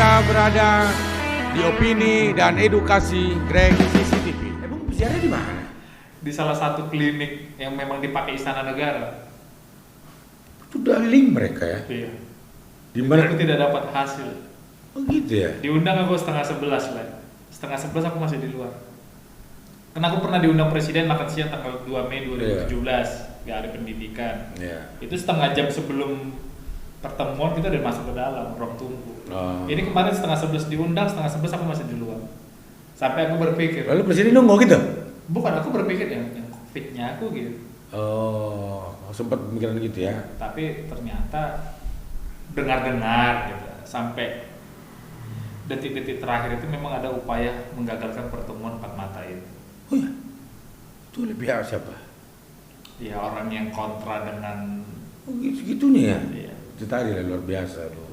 Kita berada di opini dan edukasi Greg CCTV. Emang pesiarnya di mana? Di salah satu klinik yang memang dipakai Istana Negara. Itu udah link mereka ya? Iya. Di mana? Aku tidak dapat hasil. Oh gitu ya? Diundang aku 10:30 lah. 10:30 aku masih di luar. Karena aku pernah diundang presiden makan siang tanggal 2 Mei 2017, Gak ada pendidikan. Iya. Itu setengah jam sebelum pertemuan kita udah masuk ke dalam ruang tunggu. Oh. Ini kemarin 10:30 diundang, 10:30 aku masih di luar. Sampai aku berpikir, Lalu presiden nunggu gitu? bukan aku berpikir yang fitnya aku gitu. Oh, sempat pemikiran gitu ya? Tapi ternyata dengar-dengar gitu sampai detik-detik terakhir itu memang ada upaya menggagalkan pertemuan empat mata itu. Oh ya? Itu oleh pihak siapa? Ya orang yang kontra dengan Oh gitu-gitunya ya? ya, Itu tadi lah luar biasa tuh.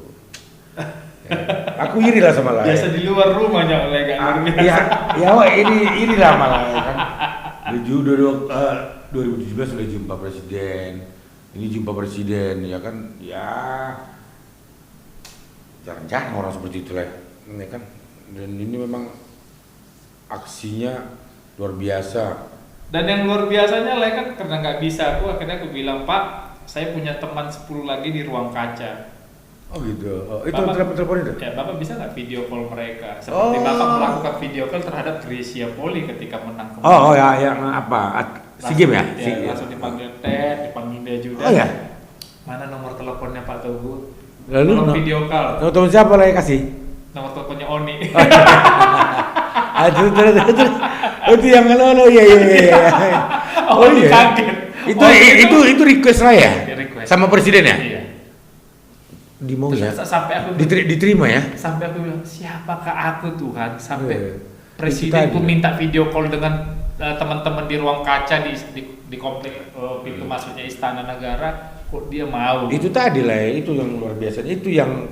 Ya. Aku iri lah sama Lai. biasa di luar rumah jangan lagi Ya, wah inilah malah ya kan. 2017 sudah jumpa presiden. Ini jumpa presiden ya kan? Ya jarang-jarang orang seperti itu lah, ya kan? Dan ini memang aksinya luar biasa. Dan yang luar biasanya lah kan karena nggak bisa akhirnya aku bilang, Pak, saya punya teman 10 lagi di ruang kaca. Oh gitu. Oh, itu Bapak- telepon itu? Ya, Bapak bisa nggak video call mereka? Seperti Bapak melakukan video call terhadap Greysia Poli ketika menang kemarin. Oh ya, yang apa? SEA Games ya? SEA Games. Langsung dipanggil Ted, dipanggil dia juga. Oh ya. Mana nomor teleponnya Pak Teguh? Lalu Tolong video call. teman siapa lah yang kasih? Nomor teleponnya Oni. Terus. Itu yang kalau iya. Oh Oni iya. kaget. Itu request lah ya? Ya, request. Sama presiden ya? Iya. Di mau ya? Terus sampai aku Diterima ya? sampai aku bilang, siapakah aku Tuhan sampai Iya. presiden Itu pun tadi. minta video call dengan teman-teman di ruang kaca di komplek pintu masuknya Istana Negara, kok dia mau? Itu tadi lah, itu yang luar biasa. Itu yang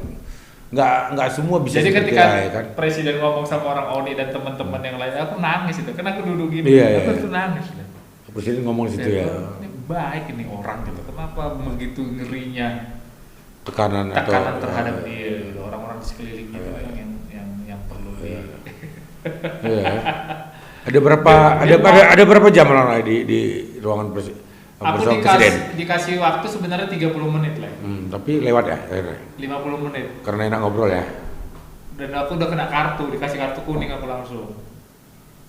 nggak semua bisa Jadi seperti ketika lah, kan? presiden ngomong sama orang Oni dan teman-teman yang lain, aku nangis itu. Karena aku duduk gini, Iya, aku iya. tuh nangis. Presiden ngomong di situ ya. Ini baik ini orang gitu. Kenapa begitu ngerinya Tekanan terhadap dia? Gitu. Orang-orang di sekelilingnya itu yang perlu Iya. di. Iya. Ada berapa jam orang di ruangan Aku presiden? dikasih waktu sebenarnya 30 menit lah. Tapi lewat ya akhirnya. 50 menit. Karena enak ngobrol ya. Dan aku udah kena kartu, dikasih kartu kuning aku langsung.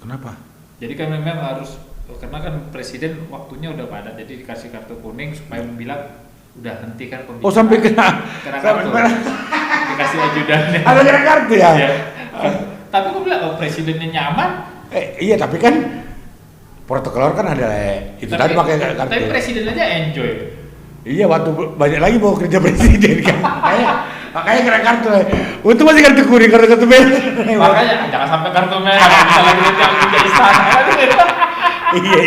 Kenapa? Jadi kan memang harus, karena kan presiden waktunya udah padat, jadi dikasih kartu kuning supaya bilang udah hentikan pembicaraan. Oh sampai kena kartu. Dikasih ajudannya. ada kena kartu ya? Iya. Tapi aku bilang, oh presidennya nyaman. Iya tapi kan protokoler kan ada itu tadi pakai kartu. Tapi presiden aja enjoy. Iya waktu banyak lagi mau kerja presiden kan. Makanya kena kartu. Untung masih kartu kuning kartu merah. Makanya jangan sampai kartu merah, bisa lagi nanti yang di istana. Iya.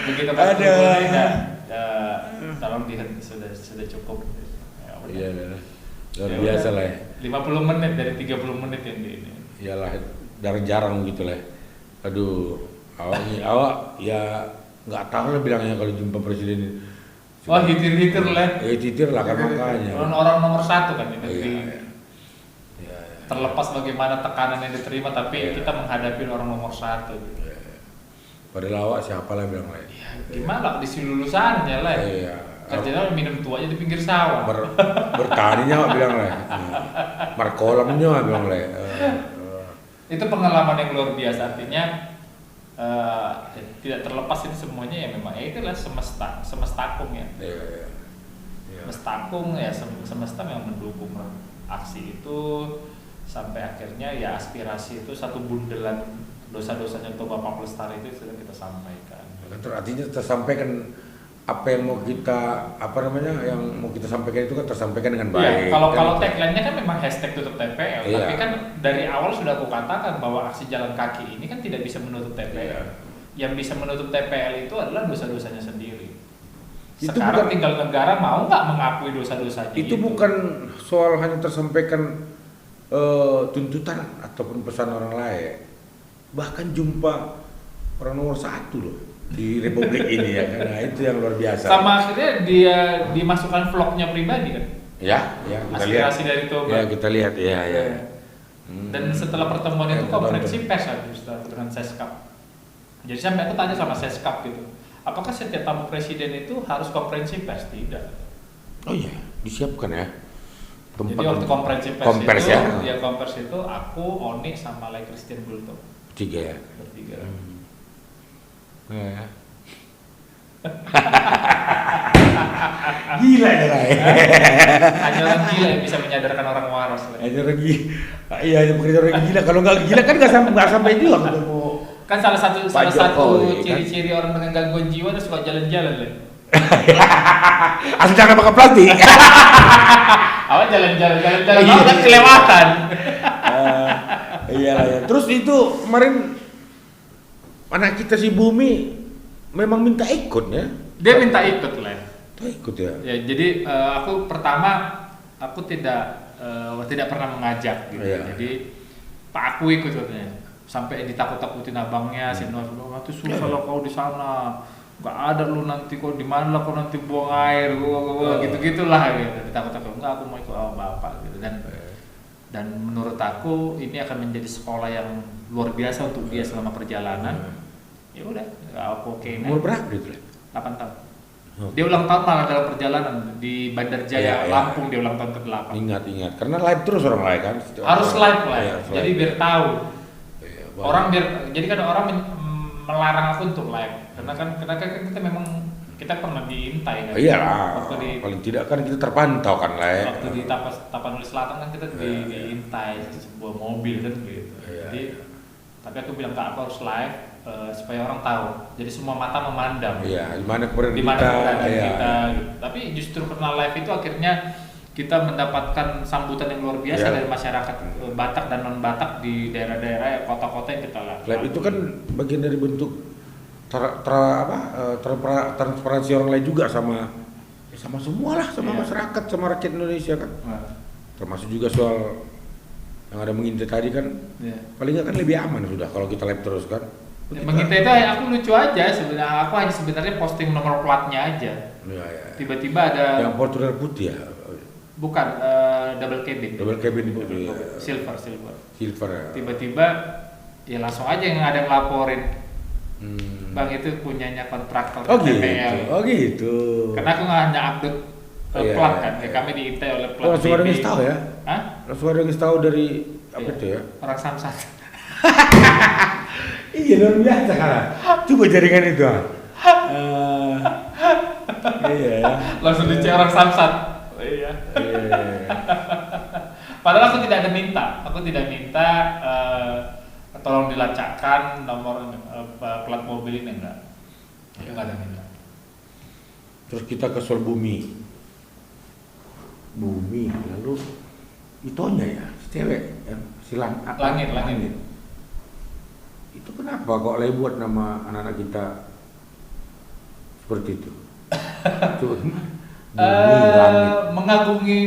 Begitu kartu Ada. kuning ya, tolong dihenti, sudah cukup. Ya, udah. Iya, luar biasa lah ya. 50 menit dari 30 menit yang di ini. Iyalah, jarang-jarang gitu lah. Aduh, awak ya nggak tahu lah bilangnya kalau jumpa presiden ini. Wah, hitir-hitir lah. Titir lah kan makanya. Orang nomor 1 kan di negeri. Iya. Terlepas bagaimana tekanan yang diterima, tapi Iya. kita menghadapi orang nomor 1. Padahal awak siapa lah bilang lah. Ya, gimana di lulusannya lah. Iya. Kerjanya minum tua aja di pinggir sawah. Bertaninya awak bilang lah. Markolamnya awak bilang lah. Itu pengalaman yang luar biasa, artinya tidak terlepas itu semuanya ya memang ya itulah semestakum ya. Iya. Semestakum ya semesta yang mendukung lah aksi itu sampai akhirnya ya aspirasi itu satu bundelan dosa-dosanya untuk Bapak Lestari itu sudah kita sampaikan. Artinya tersampaikan apa yang mau kita yang mau kita sampaikan itu kan tersampaikan dengan baik. Iya, kalau kan? tagline-nya kan memang hashtag tutup TPL, Iya. tapi kan dari awal sudah aku katakan bahwa aksi jalan kaki ini kan tidak bisa menutup TPL. Iya. Yang bisa menutup TPL itu adalah dosa-dosanya sendiri. Itu Sekarang bukan- tinggal negara mau nggak mengakui dosa-dosanya itu bukan soal hanya tersampaikan tuntutan ataupun pesan orang lain, bahkan jumpa orang nomor 1 loh di Republik ini ya, karena itu yang luar biasa. Sama akhirnya dia dimasukkan vlognya pribadi kan. Ya, kita lihat. Aspirasi dari Toba. Ya, kita lihat, ya. Dan setelah pertemuan itu Ya, konferensi pers habis dengan Seskap. Jadi sampai aku tanya sama Seskap gitu, apakah setiap tamu presiden itu harus konferensi pers? Tidak. Oh iya, disiapkan ya. Jadi waktu konferensi pers Kompers itu, ya. Kompers itu aku, Oni sama Lai Christian Bulto. 3 ya. Bertiga. Ya. Gila ya, Ray. Hanya orang gila yang bisa menyadarkan orang waras. Aja lagi. Iya, bukan orang gila. Kalau nggak gila kan nggak sampai juga ketemu. Kan salah satu Jokowi, ciri-ciri orang dengan gangguan jiwa itu suka jalan-jalan lah. Asal jangan pakai plastik. Awal jalan-jalan Iya. kan kelewatan. Iya lah ya. Terus itu kemarin anak kita si Bumi memang minta ikut ya. Dia minta ikut lah. Ikut ya. Ya, jadi aku pertama tidak pernah mengajak gitu. Iya. Jadi Pak aku ikut katanya. Sampai ditakut-takutin abangnya si Noah, "Nanti susah lo kau di sana. Enggak ada lu nanti kau di mana kau nanti buang air." Gitu-gitulah gitu. Ditakut-takut. "Enggak, aku mau ikut sama Bapak." gitu. Dan menurut aku ini akan menjadi sekolah yang luar biasa untuk dia selama perjalanan. Ya udah, aku okein. Umur berapa itu? 8 tahun. Dia ulang tahun malah dalam perjalanan di Bandar Jaya, Iya. Lampung, dia ulang tahun ke-8. Ingat. Karena live terus orang lain kan. Harus live lah. Iya, Jadi biar tahu. Iya, Jadi kan orang melarang aku untuk live. Karena kan kita memang kita pernah diintai kan. Iyalah. Waktu Paling tidak kan kita terpantau kan live. waktu di Tapanuli Selatan kan kita diintai sebuah mobil kan gitu. Iya. Jadi tapi aku bilang aku harus live supaya orang tahu. Jadi semua mata memandang. Iya, di mana keberadaan Di mana kita. keberadaan Iya. kita gitu. Tapi justru karena live itu akhirnya kita mendapatkan sambutan yang luar biasa Iya. dari masyarakat Batak dan non Batak di daerah-daerah kota-kota yang kita lihat. Live itu kan bagian dari bentuk transparansi orang lain juga sama semua lah, sama Iya. masyarakat, sama rakyat Indonesia kan. Nah, Termasuk juga soal yang ada mengintai tadi kan, iya. paling nggak kan lebih aman sudah kalau kita live terus kan. Ya, mengintai itu aku lucu aja sebenarnya. Aku hanya sebenarnya posting nomor platnya aja. Ya, ya. Tiba-tiba ada Yang Fortuner putih ya, bukan double cabin. double cabin putih, ya. Silver. Silver ya. Tiba-tiba ya langsung aja yang ada yang laporin. Bang itu punyanya kontraktor Oh gitu, TPL. oh gitu. Karena aku nggak hanya update Iya, plat iya, kan, iya. kami diintai oleh plat. Oh, langsung ada yang tahu ya? Hah? Langsung ada yang tahu dari apa Iya. itu ya? Orang Samsat. Iya luar biasa kan. Coba jaringan itu. Iya ya. Langsung dicek orang Samsat. Oh, iya. Iya. Padahal aku tidak ada minta. Aku tidak minta tolong dilacakkan nomor plat mobil ini enggak. Enggak ada minta. Terus kita ke soal bumi, lalu itonya ya, si cewek, Langit. Itu kenapa kok lagi buat nama anak-anak kita seperti itu? Coba, bumi, langit,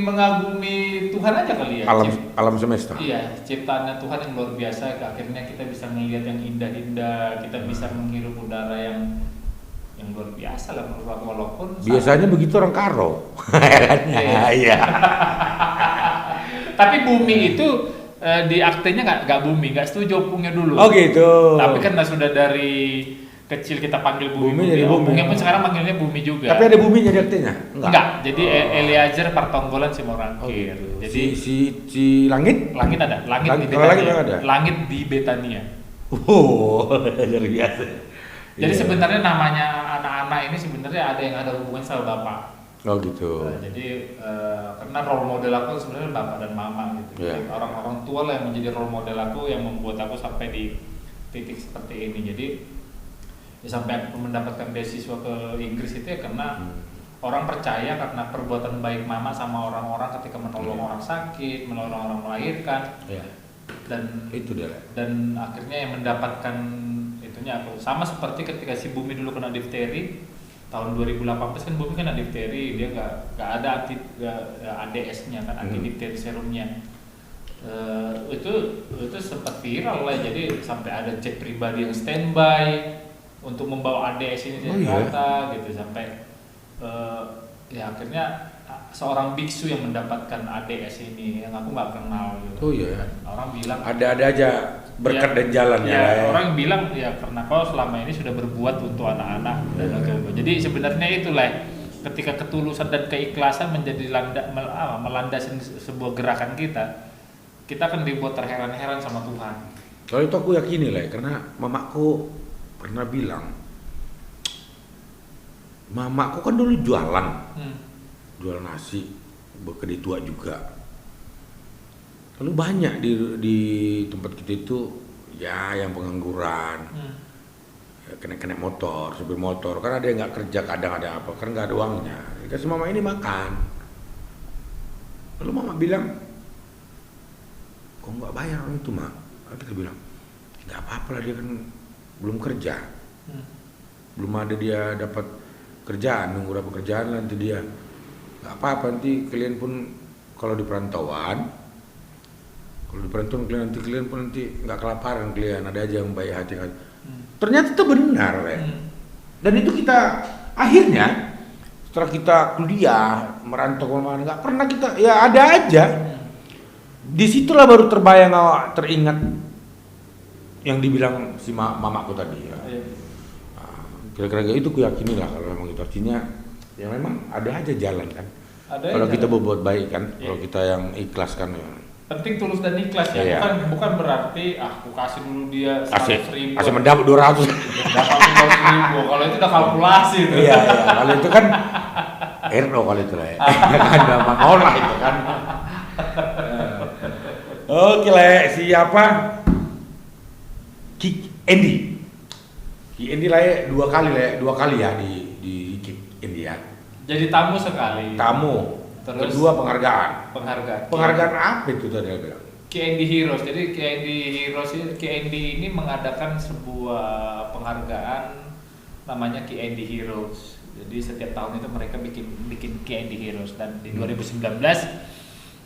Mengagumi Tuhan aja kali ya. alam semesta. Iya, ciptaannya Tuhan yang luar biasa. Akhirnya kita bisa melihat yang indah-indah, kita bisa menghirup udara yang luar biasa lah menurut aku, walaupun Biasanya begitu orang Karo. Iya. Iya. Tapi bumi itu di aktenya nggak bumi, nggak setuju opungnya dulu. Oh gitu. Tapi kan sudah dari kecil kita panggil bumi. Jadi bumi. Opungnya pun sekarang panggilnya bumi juga. Tapi ada buminya di artinya? Enggak. Jadi Eliezer Partonggolan Simorangkir. Gitu. Jadi si langit? langit ada, langit di Kalau langit Betania. ada? Langit di Betania. Oh, luar biasa. Jadi Iya. sebenarnya namanya anak-anak ini sebenarnya ada yang ada hubungan sama bapak. Oh gitu. Jadi karena role model aku sebenarnya bapak dan mama gitu. Jadi Yeah. orang-orang tua lah yang menjadi role model aku yang membuat aku sampai di titik seperti ini. Jadi ya sampai aku mendapatkan beasiswa ke Inggris itu ya karena orang percaya karena perbuatan baik mama sama orang-orang ketika menolong orang sakit, menolong orang melahirkan. Iya. Dan Itu dia. dan akhirnya yang mendapatkan itunya aku sama seperti ketika si Bumi dulu kena difteri tahun 2018 kan Bumi kena difteri, dia nggak ada ADS-nya kan, anti difteri serumnya. Itu sempat viral lah, jadi sampai ada jet pribadi yang standby untuk membawa ADS ini dari Jakarta gitu sampai ya akhirnya seorang biksu yang mendapatkan ADS ini yang aku nggak kenal gitu. Oh iya. Orang bilang Ada-ada aja berkat dan jalan ya. orang bilang ya karena kau selama ini sudah berbuat untuk anak-anak dan agama. Jadi sebenarnya itulah ketika ketulusan dan keikhlasan menjadi melandasi sebuah gerakan kita akan dibuat terheran-heran sama Tuhan. Kalau itu aku yakini lah, karena mamaku pernah bilang, mamaku kan dulu jualan nasi, bekerja tua juga. Lalu banyak di tempat kita itu ya yang pengangguran, ya, kena motor, supir motor, kan ada yang nggak kerja, kadang ada apa, kan nggak ada uangnya. Dikasih mama ini makan. Lalu mama bilang, kok nggak bayar orang itu mak? Kita bilang, nggak apa-apa lah, dia kan belum kerja, belum ada dia dapat kerjaan, nunggu dapat kerjaan nanti dia, nggak apa-apa, nanti kalian pun kalau di perantauan kalian pun nanti nggak kelaparan, kalian ada aja yang baik hati. Ternyata itu benar, dan itu kita akhirnya setelah kita kuliah merantau kemana-mana, nggak pernah kita ya ada aja. Disitulah baru terbayang, teringat yang dibilang si mamaku tadi ya. Kira-kira itu kuyakini lah kalau memang itu artinya ya memang ada aja jalan kan. Kalau kita berbuat baik kan, kalau kita yang ikhlas kan ya. Penting tulus dan ikhlas ya, bukan berarti aku kasih dulu dia 100.000 asal mendapat 200 dapat 200.000, kalau itu udah kalkulasi tuh. Iya, kalau itu kan Erno kalau itu lah ya. Kan udah olah itu kan. Oke lah, siapa? Kick Andy lah ya, dua kali ya di Kick Andy ya. Jadi tamu sekali. Terus kedua penghargaan. Penghargaan apa itu tadi bilang? KND Heroes. Jadi KND ini mengadakan sebuah penghargaan namanya KND Heroes. Jadi setiap tahun itu mereka bikin KND Heroes, dan di 2019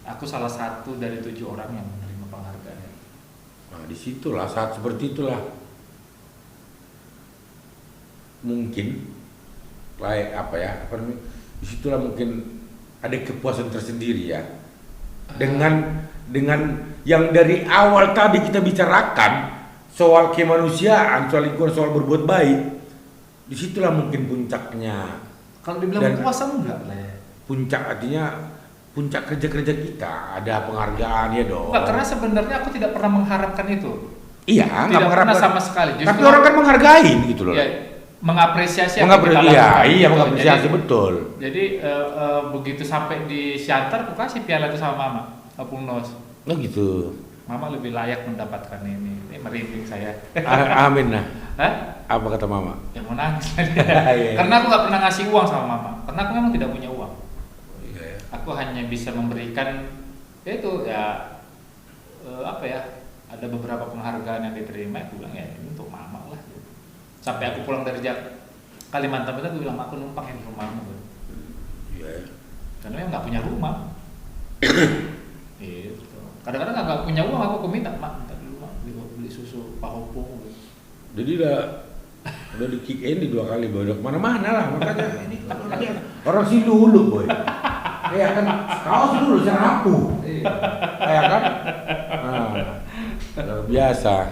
aku salah satu dari 7 orang yang menerima penghargaan. Nah, disitulah saat seperti itulah mungkin disitulah mungkin ada kepuasan tersendiri ya, dengan yang dari awal tadi kita bicarakan soal kemanusiaan, soal lingkungan, soal berbuat baik. Disitulah mungkin puncaknya. Kalau dibilang puasa enggak lah ya. Puncak artinya puncak kerja-kerja kita, ada penghargaan ya dong. Enggak, karena sebenarnya aku tidak pernah mengharapkan itu. Iya, tidak pernah sama sekali. Justru tapi orang kan menghargain gitu loh. Ya, mengapresiasi apa yang kita lakukan. Iya, mengapresiasi betul. Jadi begitu sampai di Siantar, aku kasih piala itu sama Mama, Pungnos. Oh gitu. Mama lebih layak mendapatkan ini. Ini merinding saya. Amin nah. Hah? Apa kata Mama? Ya mau nangis. Karena aku nggak pernah ngasih uang sama Mama. Karena aku memang tidak punya uang. Aku hanya bisa memberikan itu ya ada beberapa penghargaan yang diterima. Aku bilang ya ini untuk Mama lah. Sampai aku pulang dari Kalimantan itu aku bilang aku numpang di rumahmu. Iya. Karena memang nggak punya rumah. Gitu. Kadang-kadang nggak punya uang, aku minta dulu mak beli susu Pak Hopo. Jadi udah di kick in di 2 kali bodoh mana-mana lah, makanya ini orang si dulu boy. Ya kan, kau dulu jangan aku. Ya kan? Luar biasa.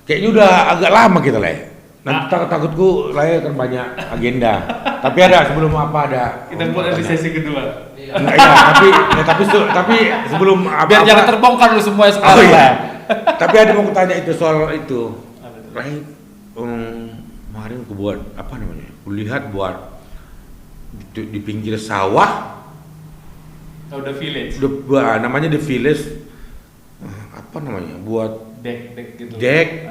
Kayaknya udah agak lama kita lah ya. Nanti takutku lah ya kan banyak agenda. Tapi ada sebelum ada. Kita buat di sesi kedua. Enggak ya, tapi sebelum biar jangan terbongkar dulu semua sekarang. Oh iya. Tapi ada mau tanya itu soal itu. Right. Kemarin aku buat apa namanya? Kulihat buat di pinggir sawah. Oh, The Village. Namanya The Village. Apa namanya? Buat deck gitu. Deck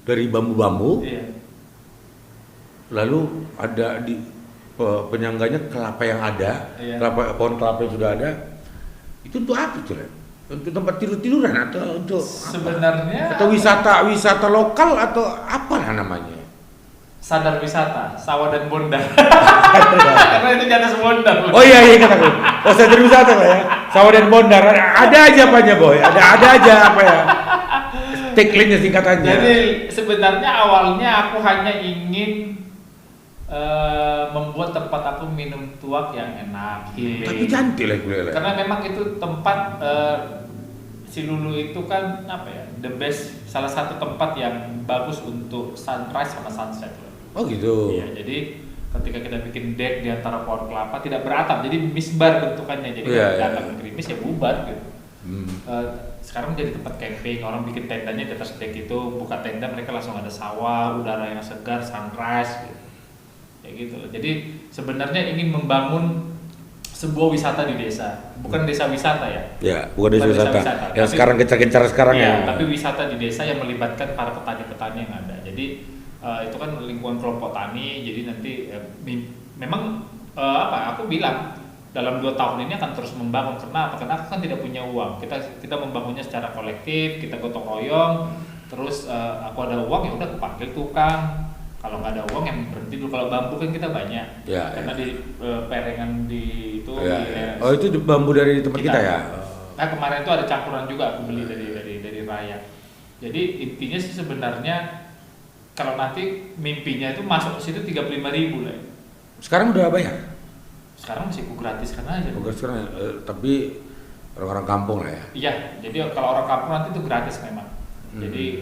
dari bambu-bambu. Iya. Lalu ada di penyangganya kelapa yang ada, iya. Pohon kelapa yang sudah ada. Itu untuk apa itu? Untuk tempat tidur-tiduran atau untuk sebenarnya atau wisata lokal atau apa namanya? Sadar wisata, sawah dan bondar. Karena itu di atas bondar. Oh iya kataku. Oh sadar wisata lah ya. Sawah dan bondar. Ada aja apanya boy. Ada aja apa ya? Tagline-nya singkatannya. Jadi sebenarnya awalnya aku hanya ingin membuat tempat aku minum tuak yang enak, healing. Tapi cantik lah kuliah. Karena memang itu tempat si Lulu itu kan apa ya, the best, salah satu tempat yang bagus untuk sunrise sama sunset. Oh gitu. Iya, jadi ketika kita bikin deck di antara pohon kelapa tidak beratap, jadi misbar bentukannya, jadi kalau datang gerimis ya bubar gitu. Sekarang jadi tempat camping, orang bikin tendanya di atas deck itu, buka tenda mereka langsung ada sawah, udara yang segar, sunrise gitu. Kayak gitu loh. Jadi sebenarnya ingin membangun sebuah wisata di desa, bukan desa wisata ya. Ya, bukan desa wisata. Yang tapi, sekarang gencar-gencar sekarang ya. Tapi wisata di desa yang melibatkan para petani-petani yang ada. Jadi itu kan lingkungan kelompok tani, jadi nanti memang aku bilang dalam 2 tahun ini akan terus membangun. Kenapa? Karena aku kan tidak punya uang. Kita membangunnya secara kolektif, kita gotong royong. Terus aku ada uang ya udah aku panggil tukang. Kalau nggak ada uang yang berhenti dulu. Kalau bambu kan kita banyak. Karena di perengan di itu. Oh itu bambu dari tempat kita ya. Nah kemarin itu ada campuran juga aku beli dari Raya. Jadi intinya sih sebenarnya kalau nanti mimpinya itu masuk ke situ 35.000 lah. Sekarang udah bayar? Sekarang masih aku gratiskan aja. Sekarang, tapi orang-orang kampung lah ya. Iya, jadi kalau orang kampung nanti itu gratis memang. Jadi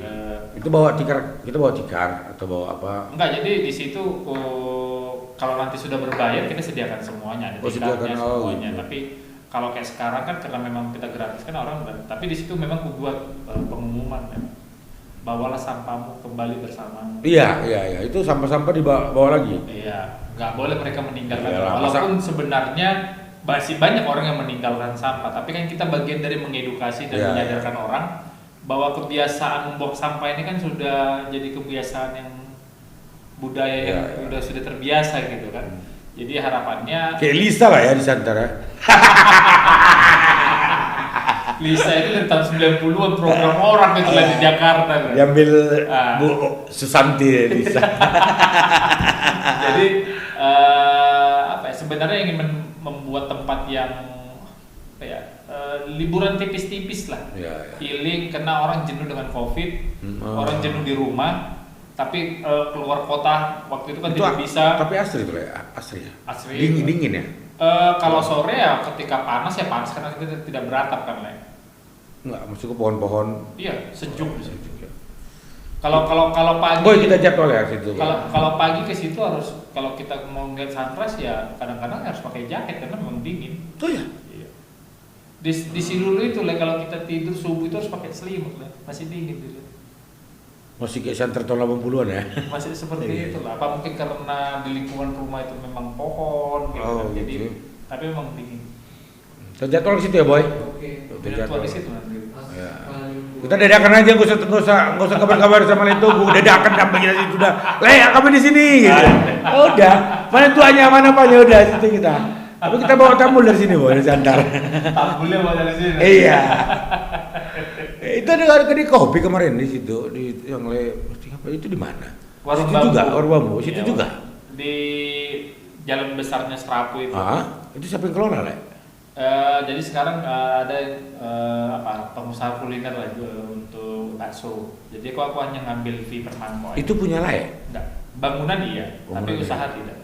itu bawa tikar, kita bawa tikar atau bawa apa? Enggak, jadi di situ kalau nanti sudah berbayar kita sediakan semuanya, ada tikarnya semuanya. Gitu. Tapi kalau kayak sekarang kan karena memang kita gratis kan orang, tapi di situ memang aku buat pengumuman kan. Bawalah sampahmu kembali bersamamu. Iya, itu sampah-sampah dibawa lagi. Iya, nggak boleh mereka meninggalkan. Walaupun sebenarnya masih banyak orang yang meninggalkan sampah, tapi kan kita bagian dari mengedukasi dan menyadarkan orang bahwa kebiasaan membuang sampah ini kan sudah jadi kebiasaan yang budaya yang sudah terbiasa gitu kan. Jadi harapannya kayak Lisa lah ya di Santara. Lisa itu dari tahun 90-an program orang itu di Jakarta. Diambil Bu Susanti Lisa. Jadi sebenarnya ingin membuat tempat yang liburan tipis-tipis lah, healing karena orang jenuh dengan COVID, orang jenuh di rumah, tapi keluar kota waktu itu kan tidak bisa. Tapi asri itu ya, asri. Dingin ya. Kalau sore ya ketika panas ya panas karena kita tidak beratap kan lah. Enggak, masuk ke pohon-pohon. Iya, sejuk. Kalau pagi. Boy kita jadwal ya situ. Kalau pagi ke situ harus, kalau kita mau ngeliat sunrise ya kadang-kadang harus pakai jaket karena memang dingin. Oh ya. Di Silulu itu lah kalau kita tidur subuh itu harus pakai selimut lah, masih dingin dulu. Masih kayak Santer tahun 80-an ya? Masih seperti itu lah. Apa mungkin karena di lingkungan rumah itu memang pohon gitu kan. Jadi tapi memang dingin. Terjadwal di situ ya boy? Oke. Terjadwal di situ nanti. Ya. Kita dadakan aja, nggak usah kabar-kabar sama itu. Gue dadakan sampai kita situ udah. Kami di sini gitu. Udah. Mana tuanya mana apanya udah situ kita. Tapi kita bawa tamu dari sini, dari Santar. Tamunya bawa dari sini. Iya. Itu ada kedai kopi kemarin di situ, di yang itu di mana? Warung situ bambu. Juga, warung bambu. Situ juga. Di jalan besarnya Serapu itu. Itu siapa yang kelola, Le? Jadi sekarang ada pengusaha kuliner lah untuk bakso. Jadi aku hanya ngambil fee per mangkok. Itu punya Le? Enggak. Bangunan iya, tapi usaha tidak.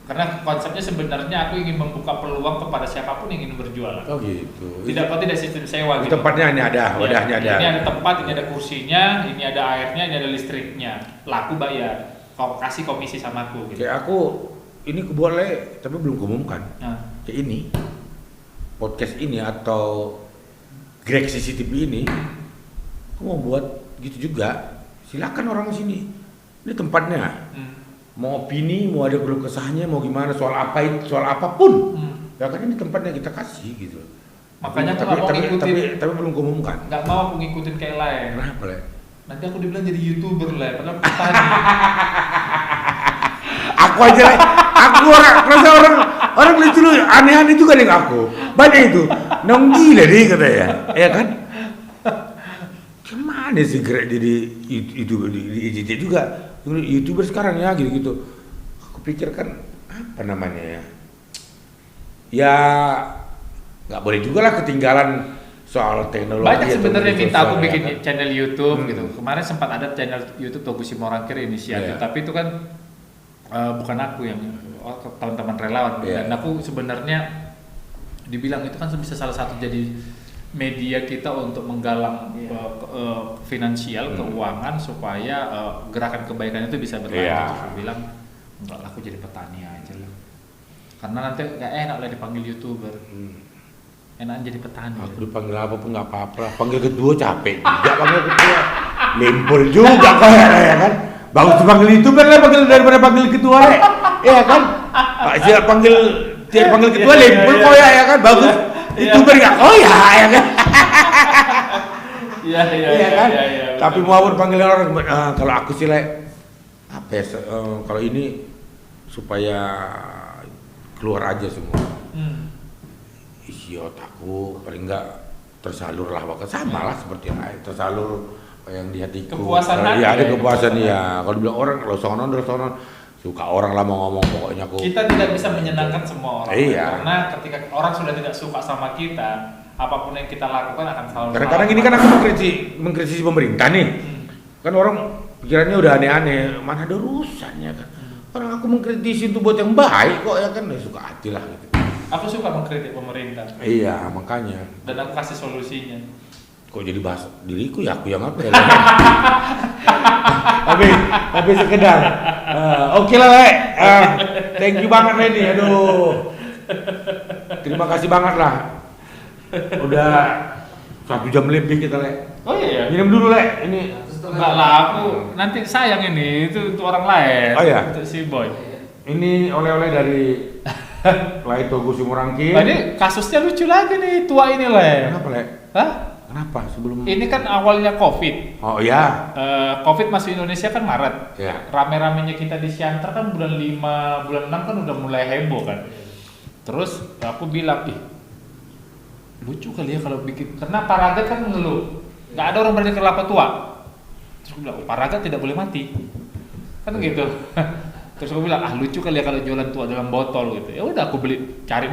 Karena konsepnya sebenarnya aku ingin membuka peluang kepada siapapun yang ingin berjualan. Oh gitu. Tidak sistem sewa gitu. Tempatnya ini ada, wadahnya ada. Ini ada tempat, ini ada kursinya, ini ada airnya, ini ada listriknya. Laku bayar. Kau kasih komisi sama aku gitu. Kayak aku ini boleh tapi belum umumkan. Kayak ini podcast ini atau Greg CCTV ini aku mau buat gitu juga. Silakan orang sini. Ini tempatnya. Mau opini, mau ada keluh kesahnya, mau gimana soal apapun, ya kan ini tempatnya kita kasih gitu. Makanya tapi belum umumkan. Nggak mau aku ngikutin kayak lain. Kenapa Le? Nanti aku dibilang jadi YouTuber Le, padahal petani. Aku aja Le, orang lucu lu aneh-aneh juga nih aku. Banyak itu, nong gila deh katanya, ya kan? Gimana sih Greg di YouTuber di IJJ juga? YouTuber sekarang ya gitu. Aku pikir kan apa namanya ya nggak boleh juga lah ketinggalan soal teknologi. Banyak sebenarnya minta aku bikin channel YouTube gitu. Kemarin sempat ada channel YouTube Togusi Morangkir inisiatif, tapi itu kan bukan aku yang teman-teman relawan. Iya. Dan aku sebenarnya dibilang itu kan bisa salah satu jadi media kita untuk menggalang finansial, keuangan supaya gerakan kebaikan itu bisa berlanjut. Iya. Terus aku bilang enggak lah, aku jadi petani aja lah. Karena nanti nggak enak lah dipanggil YouTuber. Enakan jadi petani. Aku dipanggil apapun nggak apa-apa. Panggil ketua capek juga panggil ketua. Lempel juga kayak ya kan. Bagus dipanggil YouTuber lah daripada panggil ketua ya. Iya kan? Pak siap panggil ketua lempel kok ya kan. Bagus. YouTuber nggak koyak ya kan. Iya kan? Tapi mau panggil orang kalau aku sih apa ya, kalau ini supaya keluar aja semua isi otakku, paling enggak tersalur lah, sama lah seperti yang lain, tersalur yang di hatiku. Kepuasan hati. Iya, ada kepuasan ya. Kalau bilang orang kalau sono suka orang lah mau ngomong, pokoknya aku. Kita tidak bisa menyenangkan semua orang. Iya. Karena ketika orang sudah tidak suka sama kita, apapun yang kita lakukan akan selalu. Kadang-kadang ini kan aku mengkritisi pemerintah nih. Kan orang pikirannya udah aneh-aneh, mana ada urusannya kan. Orang aku mengkritisi itu buat yang baik kok ya kan, ya suka hati lah gitu. Aku suka mengkritik pemerintah. Iya, makanya. Dan aku kasih solusinya. Kok jadi bahas diriku ya, aku yang apa ya? tapi sekedar. Oke lah, Le. Thank you banget Lenny. Aduh. Terima kasih banget lah. Udah 1 jam lebih kita, Le. Oh iya. Minum dulu, Le. Ini Enggak lah, aku nanti sayang ini itu untuk orang lain. Oh iya? Untuk si Boy. Ini oleh-oleh dari Laito Gusi Murangkin. Nah, ini kasusnya lucu lagi nih, tua ini Le. Kenapa, Le? Hah? Kenapa sebelum? Ini kan awalnya COVID. Oh iya. COVID masuk Indonesia kan Maret. Ya. Rame-ramenya kita di Siantar kan bulan 5, bulan 6 kan udah mulai heboh kan. Terus aku bilang, lucu kali ya kalau bikin, karena Paragat kan ngeluh, nggak ada orang berani kelapa tua. Terus aku bilang, Paragat tidak boleh mati, kan gitu. Terus aku bilang, lucu kali ya kalau jualan tua dalam botol gitu. Ya udah aku beli, cari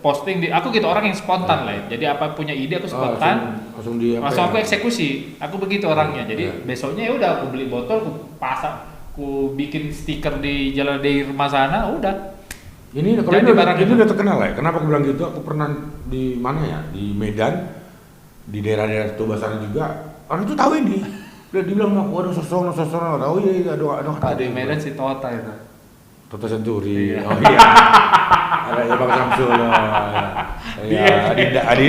posting di, aku gitu orang yang spontan lah. Jadi apa punya ide aku spontan, langsung aku eksekusi. Aku begitu orangnya. Jadi besoknya ya udah aku beli botol, aku pasang, aku bikin stiker di jalan dari rumah sana, udah. Ini udah terkenal ya. Kenapa aku bilang gitu? Aku pernah di mana ya? Di Medan, di daerah-daerah Toba sana juga. Orang itu tahu ini. Dia bilang mau waduh sosono. Oh iya ada di Medan si Tota itu. Tota Senturi. Iya. Oh iya. Ada ya Bang Samsul. Iya,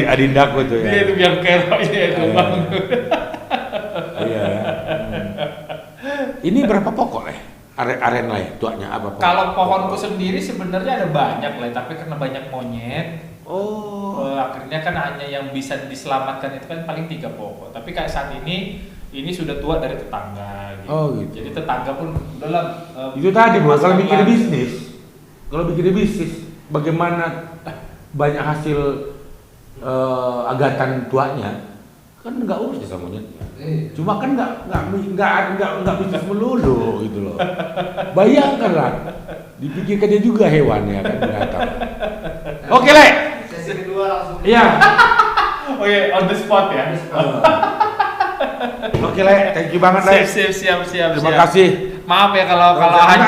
Adindaku itu ya. Dia itu yang keroknya itu Bang. Iya. Ini berapa pokok aren lah ya, tuanya apa? Kalau pohonku sendiri sebenarnya ada banyak lah, tapi karena banyak monyet, akhirnya kan hanya yang bisa diselamatkan itu kan paling 3 pokok. Tapi kayak saat ini sudah tua dari tetangga gitu. Oh gitu. Jadi tetangga pun dalam itu tadi bro, kalau bikin bisnis, bagaimana banyak hasil agatan tuanya kan nggak urus ya sama monyetnya. Cuma kan nggak bisnis melulu gitu loh. Bayangkanlah, dipikirkannya juga hewan ya kan binatang. Oke Le. Sesi kedua langsung. Iya. Oke, on the spot ya. Oke Le, thank you banget Le. Siap. Terima kasih. Maaf ya kalau Jangan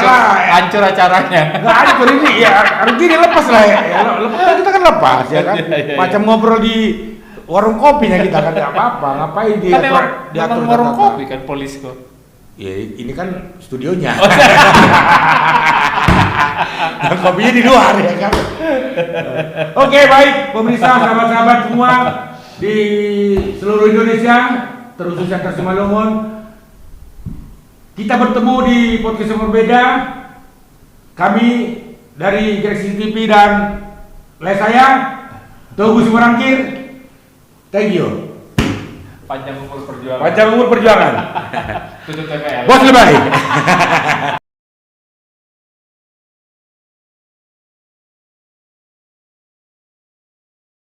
hancur acaranya. Nggak hancur ini ya, hari ini lepas lah ya. Lepas kita kan lepas ya kan. Iya. Macam ngobrol di warung kopinya kita kan nggak apa-apa, ngapain dia Kan memang warung kopi kan Polisco. Ya ini kan studionya. Dan kopinya di luar ya kan. Oke baik pemirsa sahabat-sahabat semua di seluruh Indonesia, terkhusus yang Simalungun. Kita bertemu di podcast yang berbeda. Kami dari Direksi TV dan saya Togu Simorangkir. Thank you. Panjang umur perjuangan. Tutup TPL. Bos lebay.